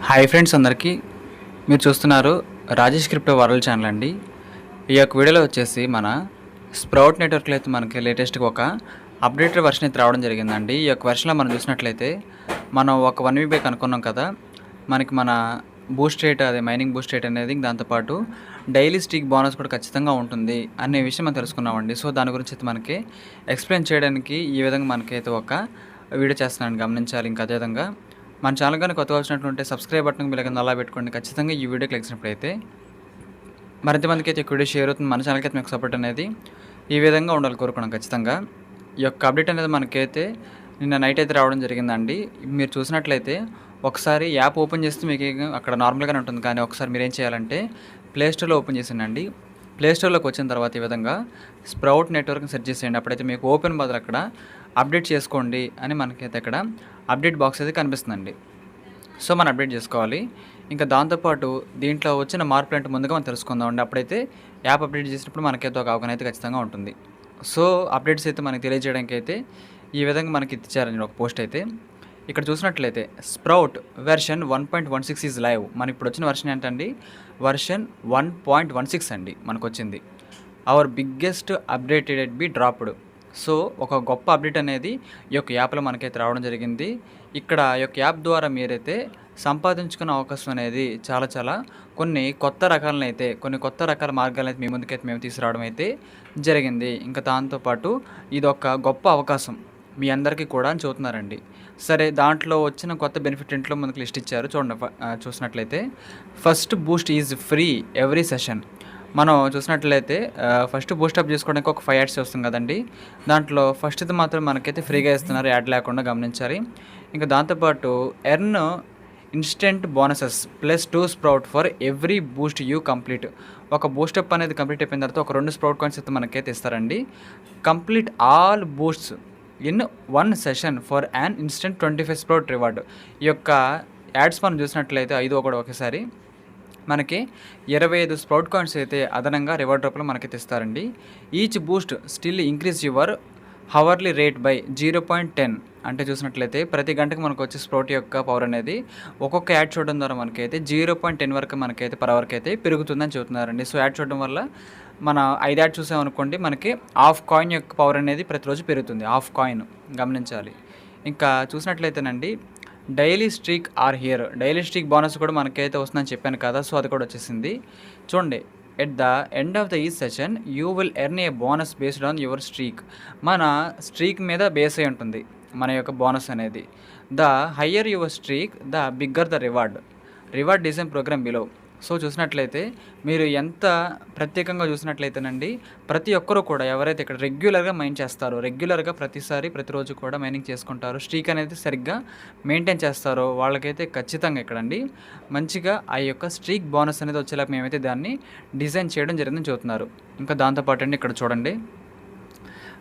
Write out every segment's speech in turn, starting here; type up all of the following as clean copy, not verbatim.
Hi friends అందరికీ మీరు చూస్తున్నారు రాజేష్ క్రిప్టో వరల్డ్ ఛానల్ అండి. ఈ యొక్క వీడియోలో వచ్చేసి మన స్ప్రౌట్ నెట్వర్క్లో అయితే మనకి లేటెస్ట్గా ఒక అప్డేటెడ్ వర్షన్ అయితే రావడం జరిగిందండి. ఈ యొక్క వర్షన్లో మనం చూసినట్లయితే మనం ఒక 1 వీక్ బ్యాక్ అనుకున్నాం కదా, మనకి మన బూస్ట్ రేట్ అదే మైనింగ్ బూస్ట్ రేట్ అనేది దాంతోపాటు డైలీ స్టీక్ బోనస్ కూడా ఖచ్చితంగా ఉంటుంది అనే విషయం మనం తెలుసుకున్నామండి. సో దాని గురించి అయితే మనకి ఎక్స్ప్లెయిన్ చేయడానికి ఈ విధంగా మనకైతే ఒక వీడియో చేస్తున్నాను, గమనించాలి. ఇంకా అదేవిధంగా మన ఛానల్ కానీ కొత్తగా వచ్చినట్లుంటే సబ్స్క్రైబ్ బటన్ బిల్ కింద అలా పెట్టుకోండి. ఖచ్చితంగా ఈ వీడియో క్లిక్ చేసినప్పుడైతే మరింత మందికి అయితే వీడియో షేర్ అవుతుంది. మన ఛానల్కి అయితే మీకు సపోర్ట్ అనేది ఈ విధంగా ఉండాలి కోరుకున్నాం. ఖచ్చితంగా ఈ యొక్క అప్డేట్ అనేది మనకైతే నిన్న నైట్ అయితే రావడం జరిగిందండి. మీరు చూసినట్లయితే ఒకసారి యాప్ ఓపెన్ చేస్తే మీకు అక్కడ నార్మల్గానే ఉంటుంది, కానీ ఒకసారి మీరు ఏం చేయాలంటే ప్లేస్టోర్లో ఓపెన్ చేసిండండి. ప్లేస్టోర్లోకి వచ్చిన తర్వాత ఈ విధంగా స్ప్రౌట్ నెట్వర్క్ని సెర్చ్ చేసేయండి. అప్పుడైతే మీకు ఓపెన్ బదులు అక్కడ అప్డేట్ చేసుకోండి అని మనకైతే అక్కడ అప్డేట్ బాక్స్ అయితే కనిపిస్తుందండి. సో మనం అప్డేట్ చేసుకోవాలి. ఇంకా దాంతోపాటు దీంట్లో వచ్చిన మార్పులు అంటే ముందుగా మనం తెలుసుకుందామండి. అప్పుడైతే యాప్ అప్డేట్ చేసినప్పుడు మనకైతే ఒక అవగాహన అయితే ఖచ్చితంగా ఉంటుంది. సో అప్డేట్స్ అయితే మనకి తెలియజేయడానికి అయితే ఈ విధంగా మనకి ఇచ్చారండి ఒక పోస్ట్ అయితే. ఇక్కడ చూసినట్లయితే స్ప్రౌట్ వెర్షన్ 1.16 ఈజ్ లైవ్. మనకి ఇప్పుడు వచ్చిన వర్షన్ ఏంటండి, వర్షన్ 1.16 అండి మనకు వచ్చింది. Hour biggest updated B dropped. So ఒక గొప్ప అప్డేట్ అనేది ఈ యొక్క యాప్లో మనకైతే రావడం జరిగింది. ఇక్కడ ఈ యొక్క యాప్ ద్వారా మీరైతే సంపాదించుకునే అవకాశం అనేది చాలా కొన్ని కొత్త రకాల మార్గాలను అయితే మీ ముందుకైతే మేము తీసుకురావడం అయితే జరిగింది. ఇంకా దాంతోపాటు ఇది ఒక గొప్ప అవకాశం మీ అందరికీ కూడా అని చెబుతున్నారండి. సరే, దాంట్లో వచ్చిన కొత్త బెనిఫిట్ ఇంట్లో మనకు లిస్ట్ ఇచ్చారు చూడండి. చూసినట్లయితే first Boost is free every session. మనం చూసినట్లయితే ఫస్ట్ బూస్టప్ చేసుకోవడానికి ఒక 5 యాడ్స్ వస్తుంది కదండి, దాంట్లో ఫస్ట్ది మాత్రం మనకైతే ఫ్రీగా ఇస్తున్నారు, యాడ్ లేకుండా, గమనించాలి. ఇంకా దాంతోపాటు earn instant bonuses +2 sprout for every Boost you complete. ఒక బూస్టప్ అనేది కంప్లీట్ అయిపోయిన తర్వాత ఒక 2 స్ప్రౌట్ కాయిన్స్ అయితే మనకైతే ఇస్తారండి. Complete all boosts in 1 session for an instant 25 sprout reward. ఈ యొక్క యాడ్స్ మనం చూసినట్లయితే 5 కూడా ఒకేసారి మనకి 25 స్ప్రౌట్ కాయిన్స్ అయితే అదనంగా రివార్డ్ రూపంలో మనకి తెస్తారండి. Each boost still increase your hourly rate by 0.10. అంటే చూసినట్లయితే ప్రతి గంటకు మనకు వచ్చే స్ప్రౌట్ యొక్క పవర్ అనేది ఒక్కొక్క యాడ్ చూడడం ద్వారా మనకైతే 0.10 వరకు మనకైతే పర్ అవర్కి అయితే పెరుగుతుందని చెబుతున్నారండి. సో యాడ్ చూడడం వల్ల మన 5 యాడ్ చూసామనుకోండి, మనకి హాఫ్ కాయిన్ యొక్క పవర్ అనేది ప్రతిరోజు పెరుగుతుంది, హాఫ్ కాయిన్, గమనించాలి. ఇంకా చూసినట్లయితేనండి daily streak are here. Daily streak bonus కూడా మనకైతే వస్తుందని చెప్పాను కదా, సో అది కూడా వచ్చేసింది. చూడండి, at the end of the ఈ session you will earn a bonus based on your streak. మన స్ట్రీక్ మీద బేస్ అయి ఉంటుంది మన యొక్క బోనస్ అనేది. The higher your streak the bigger the reward design program below. So చూసినట్లయితే మీరు ఎంత ప్రత్యేకంగా చూసినట్లయితేనండి, ప్రతి ఒక్కరూ కూడా ఎవరైతే ఇక్కడ రెగ్యులర్గా మైన్ చేస్తారో, రెగ్యులర్గా ప్రతిరోజు కూడా మైనింగ్ చేసుకుంటారో, స్ట్రీక్ అనేది సరిగ్గా మెయింటైన్ చేస్తారో వాళ్ళకైతే ఖచ్చితంగా ఇక్కడండి మంచిగా ఆ యొక్క స్ట్రీక్ బోనస్ అనేది వచ్చేలాగా మేమైతే దాన్ని డిజైన్ చేయడం జరిగిందని చెబుతున్నారు. ఇంకా దాంతోపాటు అండి ఇక్కడ చూడండి,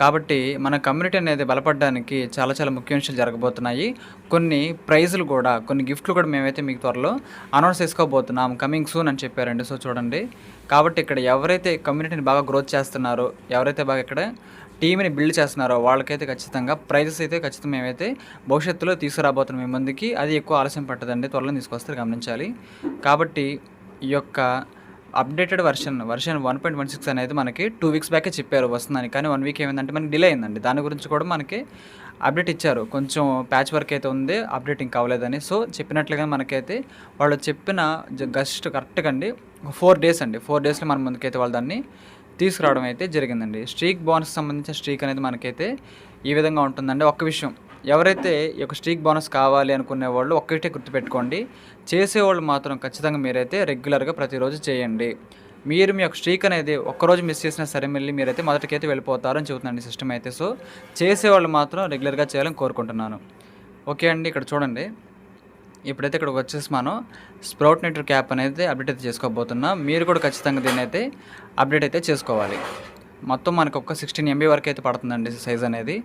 కాబట్టి మన కమ్యూనిటీ అనేది బలపడడానికి చాలా ముఖ్య విషయాలు జరగబోతున్నాయి. కొన్ని ప్రైజులు కూడా, కొన్ని గిఫ్ట్లు కూడా మేమైతే మీకు త్వరలో అనౌన్స్ చేసుకోబోతున్నాం, కమింగ్ సూన్ అని చెప్పారండి. సో చూడండి, కాబట్టి ఇక్కడ ఎవరైతే కమ్యూనిటీని బాగా గ్రోత్ చేస్తున్నారో, ఎవరైతే బాగా ఇక్కడ టీమ్ని బిల్డ్ చేస్తున్నారో వాళ్ళకైతే ఖచ్చితంగా ప్రైజెస్ అయితే ఖచ్చితంగా మేమైతే భవిష్యత్తులో తీసుకురాబోతున్నాం మీ ముందుకి. అది ఎక్కువ ఆలస్యం పట్టదండి, త్వరలో తీసుకొస్తారు, గమనించాలి. కాబట్టి ఈ యొక్క అప్డేటెడ్ వర్షన్ 1.16 అనేది మనకి 2 వీక్స్ బ్యాకే చెప్పారు వస్తుందని, కానీ 1 వీక్ ఏమైందంటే మనకి డిలే అయిందండి. దాని గురించి కూడా మనకి అప్డేట్ ఇచ్చారు, కొంచెం ప్యాచ్ వర్క్ అయితే ఉంది, అప్డేట్ ఇంకా అవ్వలేదని. సో చెప్పినట్లుగా మనకైతే వాళ్ళు చెప్పిన జస్ట్ కరెక్ట్గా అండి 4 డేస్ అండి, 4 డేస్లో మన ముందుకైతే వాళ్ళు దాన్ని తీసుకురావడం అయితే జరిగిందండి. స్ట్రీక్ బోనస్ సంబంధించిన స్ట్రీక్ అనేది మనకైతే ఈ విధంగా ఉంటుందండి. ఒక్క విషయం, ఎవరైతే ఈ యొక్క స్ట్రీక్ బోనస్ కావాలి అనుకునే వాళ్ళు ఒక్కటే గుర్తుపెట్టుకోండి, చేసేవాళ్ళు మాత్రం ఖచ్చితంగా మీరైతే రెగ్యులర్గా ప్రతిరోజు చేయండి. మీరు మీ యొక్క స్ట్రీక్ అనేది ఒక్కరోజు మిస్ చేసినా సరే మళ్ళీ మీరైతే మొదటికైతే వెళ్ళిపోతారని చెబుతుందండి సిస్టమ్ అయితే. సో చేసేవాళ్ళు మాత్రం రెగ్యులర్గా చేయాలని కోరుకుంటున్నాను. ఓకే అండి, ఇక్కడ చూడండి, ఇప్పుడైతే ఇక్కడికి వచ్చేసి మనం స్ప్రౌట్ నెట్వర్క్ యాప్ అనేది అప్డేట్ అయితే చేసుకోబోతున్నాం. మీరు కూడా ఖచ్చితంగా దీన్ని అయితే అప్డేట్ అయితే చేసుకోవాలి. మొత్తం మనకు ఒక 16 MB వరకు అయితే పడుతుందండి సైజ్ అనేది.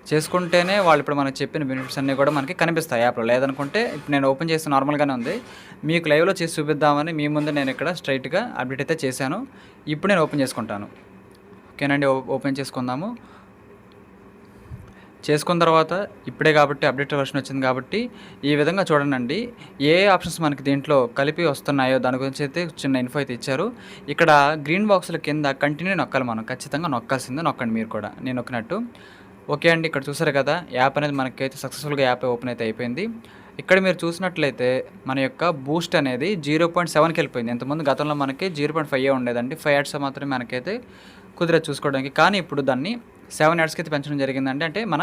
చేసుకుంటేనే వాళ్ళు ఇప్పుడు మనకు చెప్పిన బెనిఫిట్స్ అన్నీ కూడా మనకి కనిపిస్తాయి యాప్లో. లేదనుకుంటే ఇప్పుడు నేను ఓపెన్ చేసి నార్మల్గానే ఉంది, మీకు లైవ్లో చేసి చూపిద్దామని మీ ముందు నేను ఇక్కడ స్ట్రైట్గా అప్డేట్ అయితే చేశాను. ఇప్పుడు నేను ఓపెన్ చేసుకుంటాను. ఓకేనండి, ఓపెన్ చేసుకుందాము. చేసుకున్న తర్వాత ఇప్పుడే కాబట్టి అప్డేటెడ్ వెర్షన్ వచ్చింది కాబట్టి ఈ విధంగా చూడండి. ఏ ఆప్షన్స్ మనకి దీంట్లో కలిపి వస్తున్నాయో దాని గురించి అయితే చిన్న ఇన్ఫో అయితే ఇచ్చారు. ఇక్కడ గ్రీన్ బాక్స్‌ల కింద కంటిన్యూ నొక్కాలి మనం. ఖచ్చితంగా నొక్కాల్సిందే. నొక్కండి మీరు కూడా నేను నొక్కినట్టు. ఓకే అండి. ఇక్కడ చూసారు కదా! యాప్ అనేది మనకైతే సక్సెస్‌ఫుల్‌గా యాప్ ఓపెన్ అయితే అయిపోయింది. ఇక్కడ మీరు చూసినట్లయితే మన యొక్క బూస్ట్ అనేది 0.7కి వెళ్ళిపోయింది. ఇంతకుముందు గతంలో మనకి 0.5 ఉండేదండి. 5 యాడ్స్ మాత్రమే మనకైతే కుదిరేది చూసుకోవడానికి. కానీ ఇప్పుడు దాన్ని 7 యాడ్స్‌కి అయితే పెంచడం జరిగిందండి. అంటే మన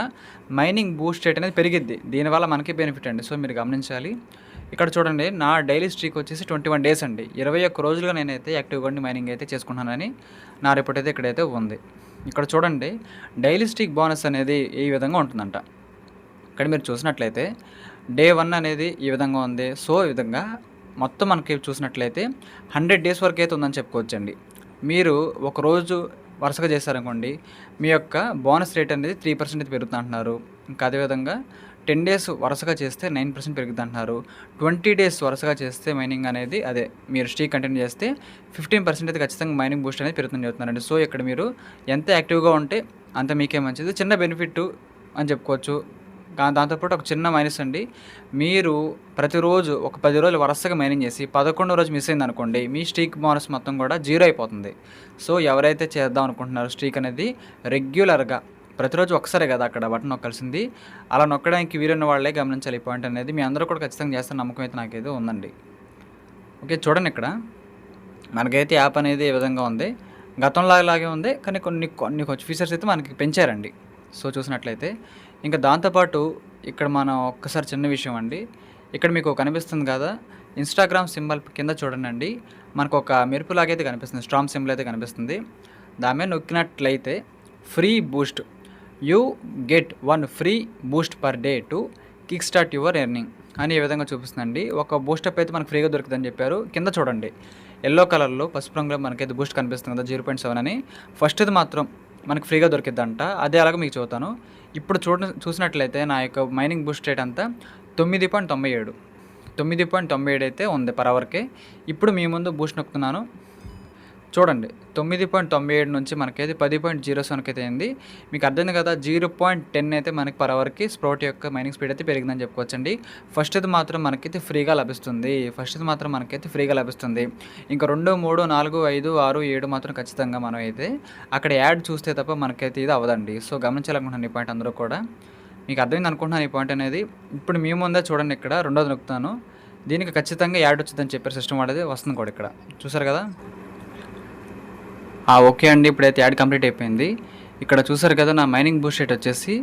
మైనింగ్ బూస్ట్ రేట్ అనేది పెరిగిద్ది. దీనివల్ల మనకి బెనిఫిట్ అండి. సో మీరు గమనించాలి. ఇక్కడ చూడండి నా డైలీ స్ట్రీక్ వచ్చేసి 21 డేస్ అండి. 21 రోజులుగా నేనైతే యాక్టివ్‌గా ఉండి మైనింగ్ అయితే చేసుకుంటున్నానని నా రిపోర్ట్ అయితే ఇక్కడైతే ఉంది. ఇక్కడ చూడండి డైలీ స్ట్రీక్ బోనస్ అనేది ఈ విధంగా ఉంటుందంట. ఇక్కడ మీరు చూసినట్లయితే డే 1 అనేది ఈ విధంగా ఉంది. సో ఈ విధంగా మొత్తం మనకి చూసినట్లయితే 100 డేస్ వరకు అయితే ఉందని చెప్పుకోవచ్చండి. మీరు ఒకరోజు వరుసగా చేశారనుకోండి మీ యొక్క బోనస్ రేట్ అనేది 3% అయితే పెరుగుతుంది అంటున్నారు. ఇంకా అదేవిధంగా 10 డేస్ వరుసగా చేస్తే 9% పెరుగుతుంది అంటున్నారు. 20 డేస్ వరుసగా చేస్తే మైనింగ్ అనేది అదే మీరు స్ట్రీక్ కంటిన్యూ చేస్తే 15% అయితే ఖచ్చితంగా మైనింగ్ బూస్ట్ అనేది పెరుగుతుందని చెప్తున్నారండి. సో ఇక్కడ మీరు ఎంత యాక్టివ్గా ఉంటే అంత మీకే మంచిది. చిన్న బెనిఫిట్ అని చెప్పుకోవచ్చు. దాంతోపాటు ఒక చిన్న మైనస్ అండి. మీరు ప్రతిరోజు ఒక 10 రోజులు వరుసగా మైనింగ్ చేసి 11వ రోజు మిస్ అయిందనుకోండి మీ స్ట్రీక్ బోనస్ మొత్తం కూడా 0 అయిపోతుంది. సో ఎవరైతే చేద్దాం అనుకుంటున్నారో స్ట్రీక్ అనేది రెగ్యులర్గా ప్రతిరోజు ఒకసారే కదా అక్కడ బటన్ నొక్కాల్సింది. అలా నొక్కడానికి వీలున్న వాళ్ళే గమనించాలి ఈ పాయింట్ అనేది. మీ అందరూ కూడా ఖచ్చితంగా చేస్తున్న నమ్మకం అయితే నాకైతే ఉందండి. ఓకే చూడండి ఇక్కడ మనకైతే యాప్ అనేది ఏ విధంగా ఉంది. గతంలాగే ఉంది. కానీ కొన్ని కొంచెం ఫీచర్స్ అయితే మనకి పెంచారండి. సో చూసినట్లయితే ఇంకా దాంతోపాటు ఇక్కడ మనం ఒక్కసారి చిన్న విషయం అండి. ఇక్కడ మీకు కనిపిస్తుంది కదా ఇన్స్టాగ్రామ్ సింబల్ కింద చూడండి. మనకు ఒక మెరుపులాగైతే కనిపిస్తుంది. స్ట్రాంగ్ సింబల్ అయితే కనిపిస్తుంది. దాని మీద నొక్కినట్లయితే free boost you get 1 free boost per day to kick start your earning అని ఈ విధంగా చూపిస్తుందండి. ఒక బూస్టప్ అయితే మనకు ఫ్రీగా దొరుకుతుందని చెప్పారు. కింద చూడండి ఎల్లో కలర్లో పసుపు రంగులో మనకైతే బూస్ట్ కనిపిస్తుంది కదా 0.7 అని. ఫస్ట్ది మాత్రం మనకు ఫ్రీగా దొరికిద్దంట. అదే అలాగే మీకు చెబుతాను. ఇప్పుడు చూసినట్లయితే నా యొక్క మైనింగ్ బూస్ట్ రేట్ అంతా 9.97 అయితే ఉంది పర్ అవర్కే. ఇప్పుడు మీ ముందు బూస్ట్ నొక్కుతున్నాను చూడండి. 9.97 నుంచి మనకైతే 10.07కి అయితే అయింది. మీకు అర్థమైంది కదా 0.10 అయితే మనకి పర్ అవర్కి స్ప్రౌట్ యొక్క మైనింగ్ స్పీడ్ అయితే పెరిగిందని చెప్పుకోవచ్చండి. ఫస్ట్ది మాత్రం మనకైతే ఫ్రీగా లభిస్తుంది. ఇంకా 2, 3, 4, 5, 6, 7 మాత్రం ఖచ్చితంగా మనం అయితే అక్కడ యాడ్ చూస్తే తప్ప మనకైతే ఇది అవ్వదండి. సో గమనించాలనుకుంటున్నాను ఈ పాయింట్ అందరూ కూడా. మీకు అర్థమైంది అనుకుంటున్నాను ఈ పాయింట్ అనేది. ఇప్పుడు మీ ముందే చూడండి ఇక్కడ రెండోది నొక్కుతాను. దీనికి ఖచ్చితంగా యాడ్ వచ్చిందని చెప్పారు సిస్టమ్ వాడేది వస్తుంది కూడా ఇక్కడ చూసారు కదా. ఓకే అండి. ఇప్పుడైతే యాడ్ కంప్లీట్ అయిపోయింది. ఇక్కడ చూసారు కదా నా మైనింగ్ బూస్ట్ రేట్ వచ్చేసి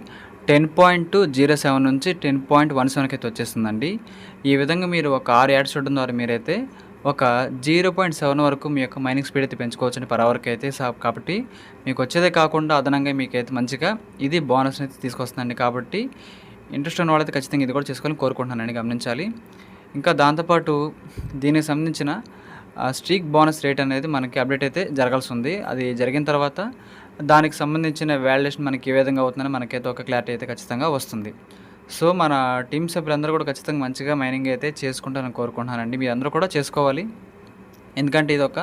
10.07 నుంచి 10.17కి అయితే వచ్చేస్తుందండి. ఈ విధంగా మీరు ఒక 6 యాడ్స్ చూడడం ద్వారా మీరైతే ఒక 0.7 వరకు మీ యొక్క మైనింగ్ స్పీడ్ అయితే పెంచుకోవచ్చండి పర్ అవర్కి అయితే. కాబట్టి మీకు వచ్చేదే కాకుండా అదనంగా మీకైతే మంచిగా ఇది బోనస్ అయితే తీసుకొస్తుందండి. కాబట్టి ఇంట్రెస్ట్ ఉన్న వాళ్ళైతే ఖచ్చితంగా ఇది కూడా చేసుకోవాలని కోరుకుంటున్నానండి. గమనించాలి. ఇంకా దాంతోపాటు దీనికి సంబంధించిన స్ట్రీక్ బోనస్ రేట్ అనేది మనకి అప్డేట్ అయితే జరగాల్సి ఉంది. అది జరిగిన తర్వాత దానికి సంబంధించిన వాల్యుయేషన్ మనకి ఏ విధంగా అవుతుందని మనకైతే ఒక క్లారిటీ అయితే ఖచ్చితంగా వస్తుంది. సో మన టీమ్ సభ్యులందరూ కూడా ఖచ్చితంగా మంచిగా మైనింగ్ అయితే చేసుకుంటారని కోరుకుంటున్నానండి. మీరు అందరూ కూడా చేసుకోవాలి. ఎందుకంటే ఇది ఒక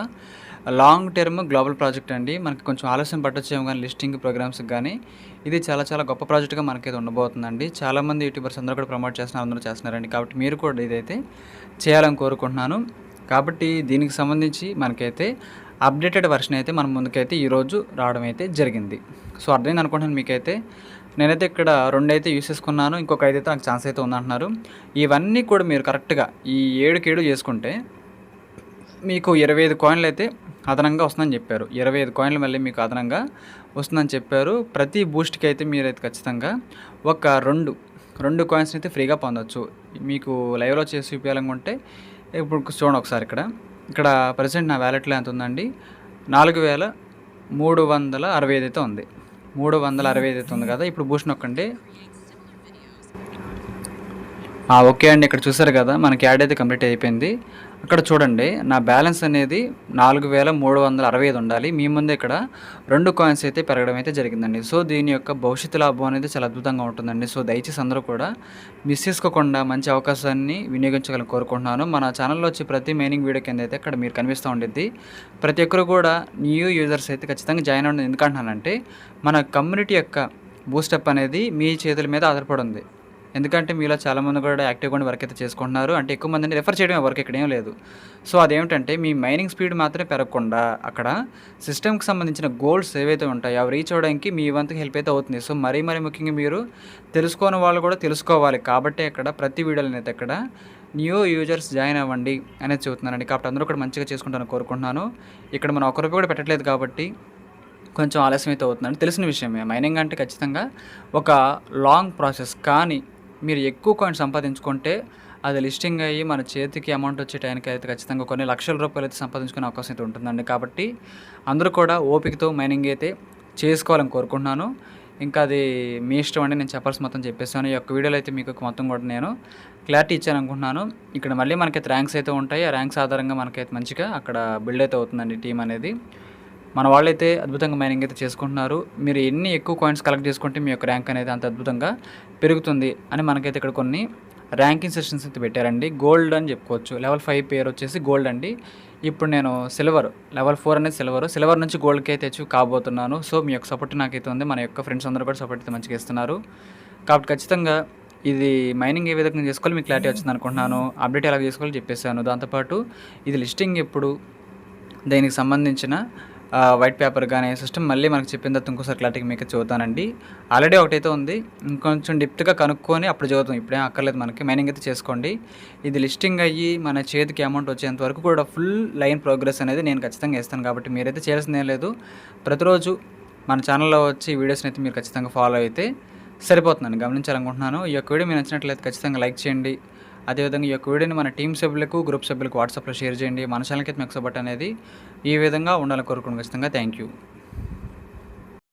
లాంగ్ టర్మ్ గ్లోబల్ ప్రాజెక్ట్ అండి. మనకి కొంచెం ఆలస్యం పట్టొచ్చేమో కానీ లిస్టింగ్ ప్రోగ్రామ్స్కి కానీ ఇది చాలా చాలా గొప్ప ప్రాజెక్ట్గా మనకైతే ఉండబోతుందండి. చాలామంది యూట్యూబర్స్ అందరూ కూడా ప్రమోట్ చేస్తున్నారు, అందరూ చేస్తున్నారండి. కాబట్టి మీరు కూడా ఇదైతే చేయాలని కోరుకుంటున్నాను. కాబట్టి దీనికి సంబంధించి మనకైతే అప్డేటెడ్ వర్షన్ అయితే మన ముందుకైతే ఈరోజు రావడం అయితే జరిగింది. సో అర్థమైంది అనుకుంటున్నాను మీకైతే. నేనైతే ఇక్కడ 2 అయితే యూస్ చేసుకున్నాను. ఇంకొక 5 అయితే నాకు ఛాన్స్ అయితే ఉందంటున్నారు. ఇవన్నీ కూడా మీరు కరెక్ట్గా ఈ 7 చేసుకుంటే మీకు 25 కాయిన్లు అయితే అదనంగా వస్తుందని చెప్పారు. 25 కాయిన్లు మళ్ళీ మీకు అదనంగా వస్తుందని చెప్పారు. ప్రతి బూస్ట్కి అయితే మీరైతే ఖచ్చితంగా ఒక 2 కాయిన్స్ అయితే ఫ్రీగా పొందవచ్చు. మీకు లైవ్లో చేసి చూపించాలనుకుంటే ఇప్పుడు చూడండి ఒకసారి ఇక్కడ ప్రజెంట్ నా వ్యాలెట్లో ఎంత ఉందండి 4365 అయితే ఉంది. 365 అయితే ఉంది కదా. ఇప్పుడు బూస్ట్ నొక్కండి. ఓకే అండి. ఇక్కడ చూసారు కదా మనకి యాడ్ అయితే కంప్లీట్ అయిపోయింది. అక్కడ చూడండి నా బ్యాలెన్స్ అనేది 4365 ఉండాలి. మీ ముందే ఇక్కడ 2 కాయిన్స్ అయితే పెరగడం అయితే జరిగిందండి. సో దీని యొక్క భవిష్యత్తు లాభం అనేది చాలా అద్భుతంగా ఉంటుందండి. సో దయచేసి అందరూ కూడా మిస్ చేసుకోకుండా మంచి అవకాశాన్ని వినియోగించాలని కోరుకుంటున్నాను. మన ఛానల్లో వచ్చి ప్రతి మైనింగ్ వీడియో కింద అయితే ఇక్కడ మీరు కనిపిస్తూ ఉండిద్ది. ప్రతి ఒక్కరు కూడా న్యూ యూజర్స్ అయితే ఖచ్చితంగా జాయిన్ అవ్వండి. ఎందుకంటున్నానంటే మన కమ్యూనిటీ యొక్క బూస్టప్ అనేది మీ చేతుల మీద ఆధారపడి ఉంది. ఎందుకంటే మీలో చాలామంది కూడా యాక్టివ్‌గా ఉండి వర్క్ అయితే చేసుకుంటున్నారు. అంటే ఎక్కువ మందిని రిఫర్ చేయడమే వర్క్, ఇక్కడ ఏం లేదు. సో, అదేమిటంటే మీ మైనింగ్ స్పీడ్ మాత్రమే పెరగకుండా అక్కడ సిస్టమ్‌కి సంబంధించిన గోల్స్ ఏవైతే ఉంటాయో అవి రీచ్ అవ్వడానికి మీ వంతుగా హెల్ప్ అయితే అవుతుంది. సో, మరీ ముఖ్యంగా మీరు తెలుసుకోని వాళ్ళు కూడా తెలుసుకోవాలి. కాబట్టే ఇక్కడ ప్రతి వీడియోలో నేనైతే ఇక్కడ న్యూ యూజర్స్ జాయిన్ అవ్వండి అనేది చెబుతున్నానండి. కాబట్టి అందరూ కూడా మంచిగా చేసుకుంటారని కోరుకుంటున్నాను. ఇక్కడ మనం ఒక్క రూపాయి కూడా పెట్టట్లేదు కాబట్టి కొంచెం ఆలస్యం అయితే అవుతుందండి. తెలిసిన విషయమే. మైనింగ్ అంటే ఖచ్చితంగా ఒక లాంగ్ ప్రాసెస్. కానీ మీరు ఎక్కువ కాయిన్స్ సంపాదించుకుంటే అది లిస్టింగ్ అయ్యి మన చేతికి అమౌంట్ వచ్చే టైంకి అయితే ఖచ్చితంగా కొన్ని లక్షల రూపాయలు అయితే సంపాదించుకునే అవకాశం అయితే ఉంటుందండి. కాబట్టి అందరూ కూడా ఓపికతో మైనింగ్ అయితే చేసుకోవాలని కోరుకుంటున్నాను. ఇంకా అది మీ ఇష్టం అండి. నేను చెప్పాల్సి మొత్తం చెప్పేసాను. ఈ యొక్క వీడియోలో అయితే మీకు మొత్తం కూడా నేను క్లారిటీ ఇచ్చాను అనుకుంటున్నాను. ఇక్కడ మళ్ళీ మనకైతే ర్యాంక్స్ అయితే ఉంటాయి. ఆ ర్యాంక్స్ ఆధారంగా మనకైతే మంచిగా అక్కడ బిల్డ్ అయితే అవుతుందండి టీం అనేది. మన వాళ్ళైతే అద్భుతంగా మైనింగ్ అయితే చేసుకుంటున్నారు. మీరు ఎన్ని ఎక్కువ కాయిన్స్ కలెక్ట్ చేసుకుంటే మీ యొక్క ర్యాంక్ అనేది అంత అద్భుతంగా పెరుగుతుంది అని మనకైతే ఇక్కడ కొన్ని ర్యాంకింగ్ సెషన్స్ అయితే పెట్టారండి. గోల్డ్ అని చెప్పుకోవచ్చు. లెవెల్ 5 పేరు వచ్చేసి గోల్డ్ అండి. ఇప్పుడు నేను సిల్వర్, లెవెల్ 4 అనేది సిల్వర్ నుంచి గోల్డ్కి అయితే కాబోతున్నాను. సో, మీ యొక్క సపోర్ట్ నాకైతే ఉంది. మన యొక్క ఫ్రెండ్స్ అందరూ కూడా సపోర్ట్ అయితే మంచిగా ఇస్తున్నారు. కాబట్టి ఖచ్చితంగా ఇది మైనింగ్ ఏ విధంగా చేసుకోవాలి మీకు క్లారిటీ వచ్చింది అనుకుంటున్నాను. అప్డేట్ ఎలా చేసుకోవాలో చెప్పేసాను. దాంతోపాటు ఇది లిస్టింగ్ ఎప్పుడు, దీనికి సంబంధించిన వైట్ పేపర్ కానీ సిస్టమ్ మళ్ళీ మనకు చెప్పిన తర్వాత ఇంకోసారి క్లారిటీగా మీకు చదువుతానండి. ఆల్రెడీ ఒకటైతే ఉంది. ఇంకొంచెం డెప్త్గా కనుక్కొని అప్పుడు చదువుతాం. ఇప్పుడేం అక్కర్లేదు మనకి. మైనింగ్ అయితే చేసుకోండి. ఇది లిస్టింగ్ అయ్యి మన చేతికి అమౌంట్ వచ్చేంత వరకు కూడా ఫుల్ లైన్ ప్రోగ్రెస్ అనేది నేను ఖచ్చితంగా ఇస్తాను. కాబట్టి మీరైతే చేయాల్సిందేం లేదు. ప్రతిరోజు మన ఛానల్లో వచ్చి వీడియోస్ని అయితే మీరు ఖచ్చితంగా ఫాలో అయితే సరిపోతుందని గమనించాలనుకుంటున్నాను. ఈ యొక్క వీడియో మీరు నచ్చినట్లయితే ఖచ్చితంగా లైక్ చేయండి. అదేవిధంగా ఈ యొక్క వీడియోని మన టీం సభ్యులకు, గ్రూప్ సభ్యులకు వాట్సాప్లో షేర్ చేయండి. మన ఛానల్కి అయితే మీకు సపోర్ట్ అనేది ఈ విధంగా ఉండాలని కోరుకుంటున్నాను. ఖచ్చితంగా థ్యాంక్ యూ.